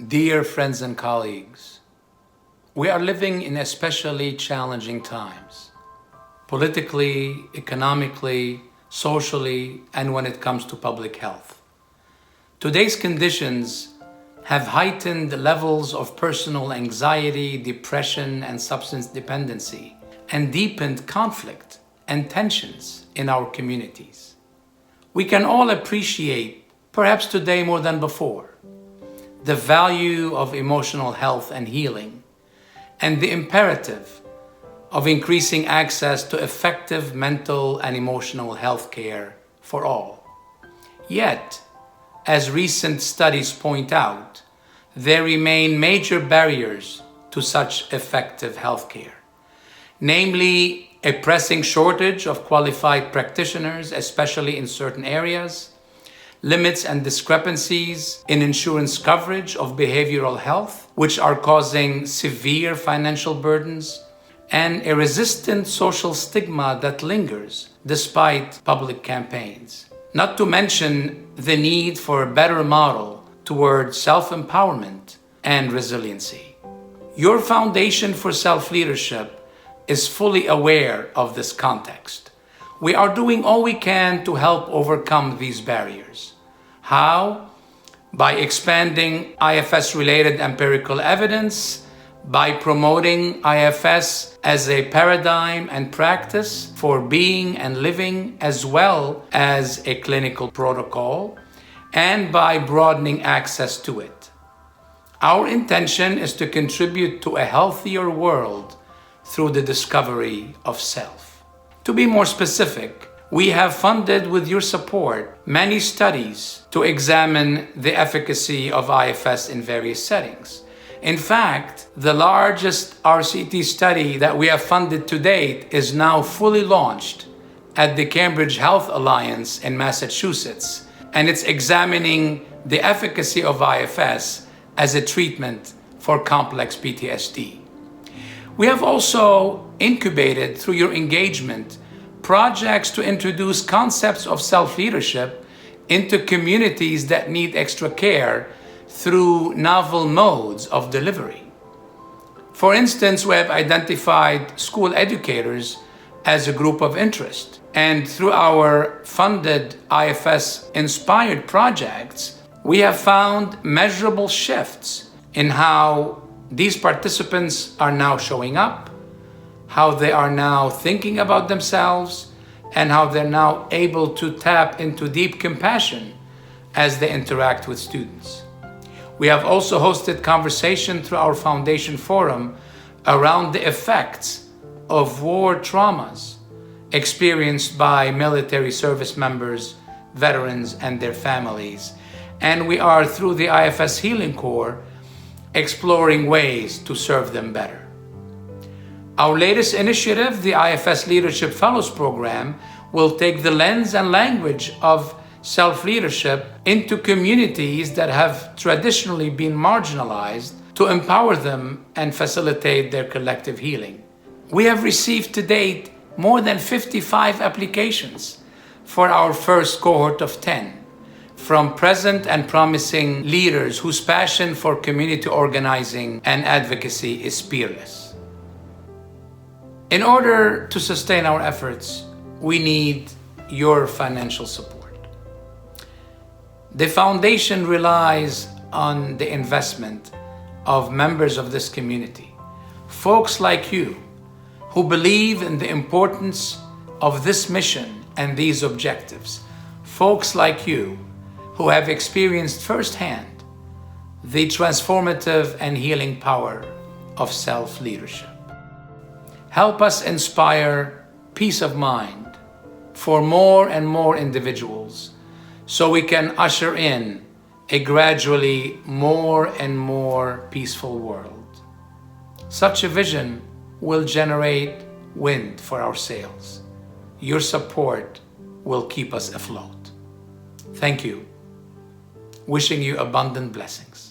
Dear friends and colleagues, we are living in especially challenging times, politically, economically, socially, and when it comes to public health. Today's conditions have heightened levels of personal anxiety, depression, and substance dependency, and deepened conflict and tensions in our communities. We can all appreciate, perhaps today more than before, the value of emotional health and healing, and the imperative of increasing access to effective mental and emotional health care for all. Yet, as recent studies point out, there remain major barriers to such effective health care, namely a pressing shortage of qualified practitioners, especially in certain areas, limits and discrepancies in insurance coverage of behavioral health, which are causing severe financial burdens, and a resistant social stigma that lingers despite public campaigns. Not to mention the need for a better model towards self-empowerment and resiliency. Your Foundation for Self-Leadership is fully aware of this context. We are doing all we can to help overcome these barriers. How? By expanding IFS-related empirical evidence, by promoting IFS as a paradigm and practice for being and living, as well as a clinical protocol, and by broadening access to it. Our intention is to contribute to a healthier world through the discovery of self. To be more specific, we have funded, with your support, many studies to examine the efficacy of IFS in various settings. In fact, the largest RCT study that we have funded to date is now fully launched at the Cambridge Health Alliance in Massachusetts, and it's examining the efficacy of IFS as a treatment for complex PTSD. We have also incubated, through your engagement, projects to introduce concepts of self-leadership into communities that need extra care through novel modes of delivery. For instance, we have identified school educators as a group of interest, and through our funded IFS-inspired projects, we have found measurable shifts in how these participants are now showing up, how they are now thinking about themselves, and how they're now able to tap into deep compassion as they interact with students. We have also hosted conversation through our foundation forum around the effects of war traumas experienced by military service members, veterans, and their families. And we are, through the IFS Healing Corps, exploring ways to serve them better. Our latest initiative, the IFS Leadership Fellows Program, will take the lens and language of self-leadership into communities that have traditionally been marginalized to empower them and facilitate their collective healing. We have received to date more than 55 applications for our first cohort of 10. From present and promising leaders whose passion for community organizing and advocacy is peerless. In order to sustain our efforts, we need your financial support. The foundation relies on the investment of members of this community, folks like you who believe in the importance of this mission and these objectives, folks like you who have experienced firsthand the transformative and healing power of self-leadership. Help us inspire peace of mind for more and more individuals so we can usher in a gradually more and more peaceful world. Such a vision will generate wind for our sails. Your support will keep us afloat. Thank you. Wishing you abundant blessings.